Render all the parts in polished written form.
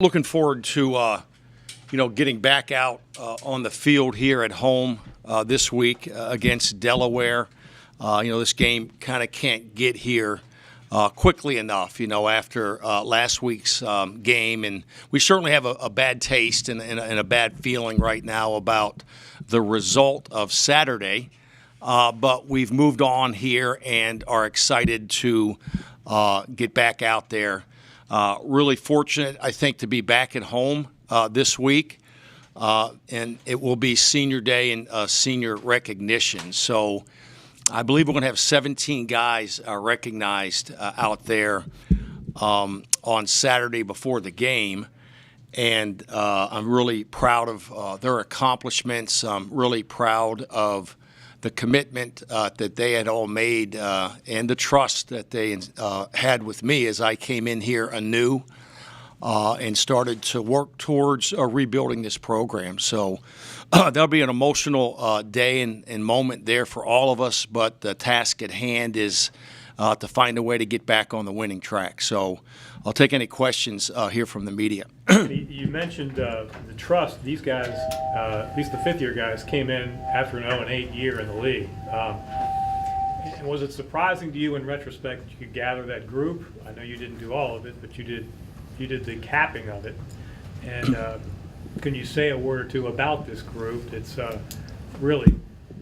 looking forward to getting back out on the field here at home this week against Delaware. This game kind of can't get here quickly enough, after last week's game. And we certainly have a bad taste and a bad feeling right now about the result of Saturday. But we've moved on here and are excited to get back out there. Really fortunate, I think, to be back at home this week. And it will be senior day and senior recognition. So I believe we're going to have 17 guys recognized out there on Saturday before the game. And I'm really proud of their accomplishments. I'm really proud of the commitment that they had all made and the trust that they had with me as I came in here anew and started to work towards rebuilding this program. So that'll be an emotional day and moment there for all of us, but the task at hand is to find a way to get back on the winning track. So I'll take any questions here from the media. You mentioned the trust. These guys, at least the fifth-year guys, came in after an 0-8 year in the league. And was it surprising to you in retrospect that you could gather that group? I know you didn't do all of it, but you did the capping of it. And can you say a word or two about this group that's really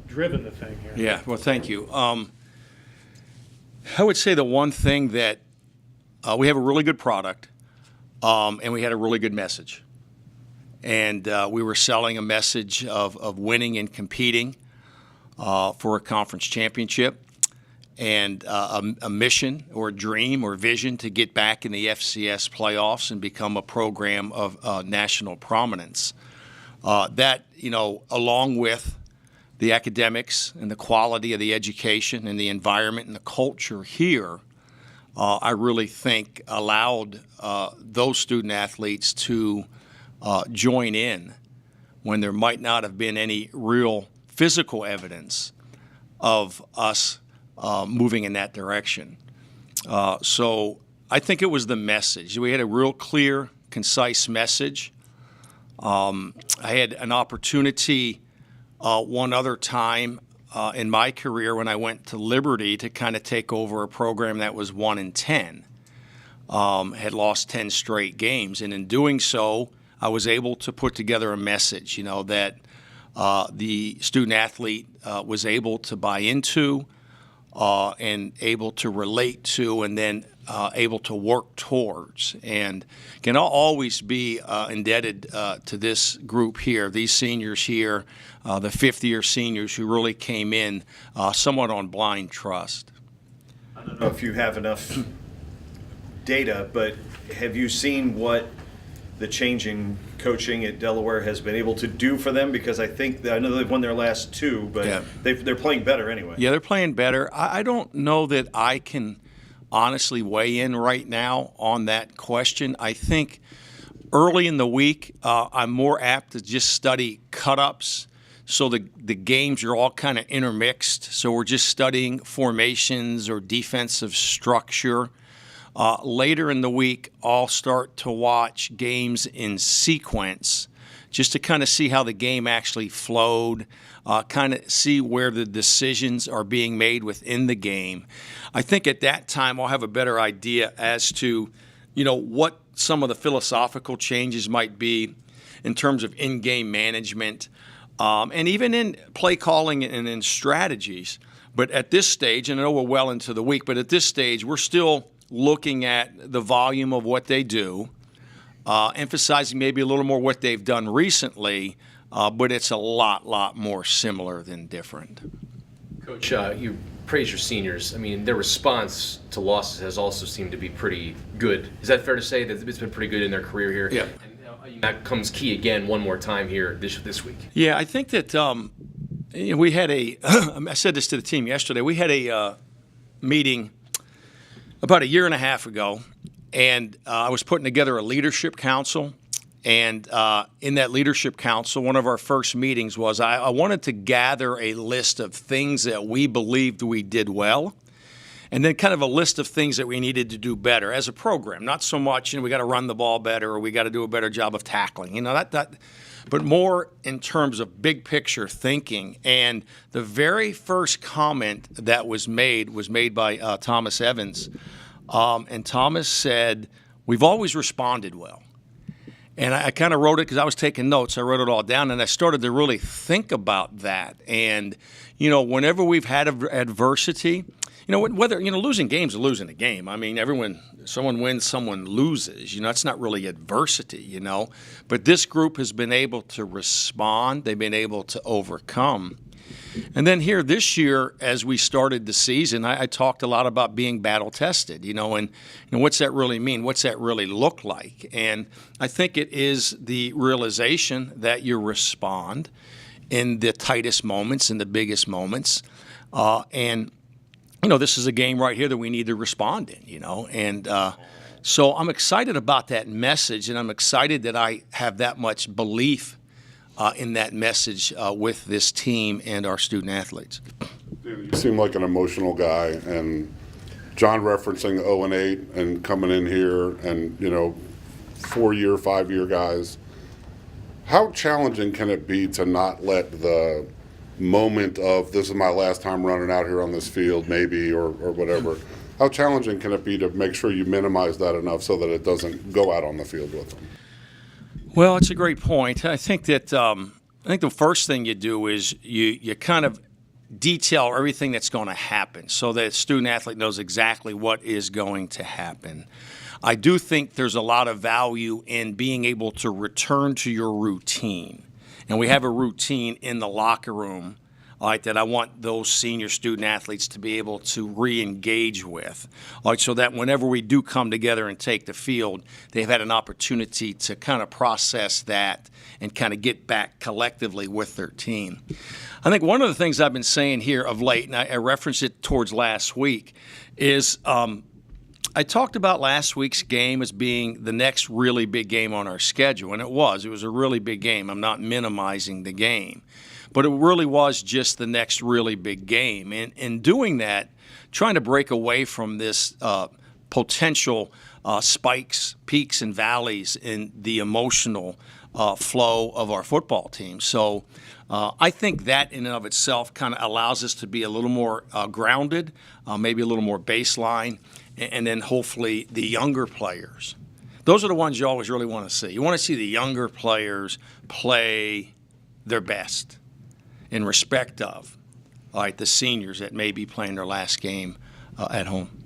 driven the thing here? Yeah, well, thank you. I would say the one thing that we have a really good product, and we had a really good message. And we were selling a message of winning and competing for a conference championship, and a mission or a dream or vision to get back in the FCS playoffs and become a program of national prominence. That, along with the academics and the quality of the education and the environment and the culture here, I really think allowed those student athletes to join in when there might not have been any real physical evidence of us moving in that direction. So I think it was the message. We had a real clear, concise message. I had an opportunity one other time in my career when I went to Liberty to kind of take over a program that was 1-10, had lost 10 straight games. And in doing so, I was able to put together a message, that the student athlete was able to buy into and able to relate to, and then able to work towards. And can always be indebted to this group here, these seniors here, the fifth-year seniors who really came in somewhat on blind trust. I don't know if you have enough data, but have you seen what the changing coaching at Delaware has been able to do for them? Because I know they've won their last two, but yeah, they're playing better anyway. Yeah, they're playing better. I don't know that I can honestly weigh in right now on that question. I think early in the week, I'm more apt to just study cut-ups. So the games are all kind of intermixed. So we're just studying formations or defensive structure. Later in the week, I'll start to watch games in sequence just to kind of see how the game actually flowed, kind of see where the decisions are being made within the game. I think at that time I'll have a better idea as to, what some of the philosophical changes might be in terms of in-game management and even in play calling and in strategies. But at this stage, and I know we're well into the week, but at this stage we're still looking at the volume of what they do, emphasizing maybe a little more what they've done recently, but it's a lot more similar than different. Coach, you praise your seniors. I mean, their response to losses has also seemed to be pretty good. Is that fair to say that it's been pretty good in their career here? Yeah. And that comes key again one more time here this week. Yeah, I think that we had I said this to the team yesterday, we had a meeting about a year and a half ago, and I was putting together a leadership council. And in that leadership council, one of our first meetings was I wanted to gather a list of things that we believed we did well and then kind of a list of things that we needed to do better as a program. Not so much, we got to run the ball better or we got to do a better job of tackling. But more in terms of big picture thinking. And the very first comment that was made by Thomas Evans. And Thomas said, "We've always responded well." And I kind of wrote it because I was taking notes. I wrote it all down, and I started to really think about that. And, whenever we've had adversity, whether, losing games or losing a game. I mean, someone wins, someone loses. It's not really adversity, But this group has been able to respond. They've been able to overcome. And then here this year, as we started the season, I talked a lot about being battle-tested, and what's that really mean? What's that really look like? And I think it is the realization that you respond in the tightest moments, in the biggest moments. This is a game right here that we need to respond in, And so I'm excited about that message, and I'm excited that I have that much belief in that message with this team and our student athletes. You seem like an emotional guy, and John referencing 0-8 and coming in here and 4-year, 5-year guys. How challenging can it be to not let the moment of this is my last time running out here on this field, maybe, or whatever? How challenging can it be to make sure you minimize that enough so that it doesn't go out on the field with them? Well, it's a great point. I think that the first thing you do is you kind of detail everything that's going to happen so that a student athlete knows exactly what is going to happen. I do think there's a lot of value in being able to return to your routine. And we have a routine in the locker room that I want those senior student athletes to be able to re-engage with, so that whenever we do come together and take the field, they've had an opportunity to kind of process that and kind of get back collectively with their team. I think one of the things I've been saying here of late, and I referenced it towards last week, is I talked about last week's game as being the next really big game on our schedule, and it was. It was a really big game. I'm not minimizing the game. But it really was just the next really big game. And in doing that, trying to break away from this potential spikes, peaks, and valleys in the emotional flow of our football team. So I think that in and of itself kind of allows us to be a little more grounded, maybe a little more baseline, and then hopefully the younger players. Those are the ones you always really want to see. You want to see the younger players play their best in respect of the seniors that may be playing their last game at home.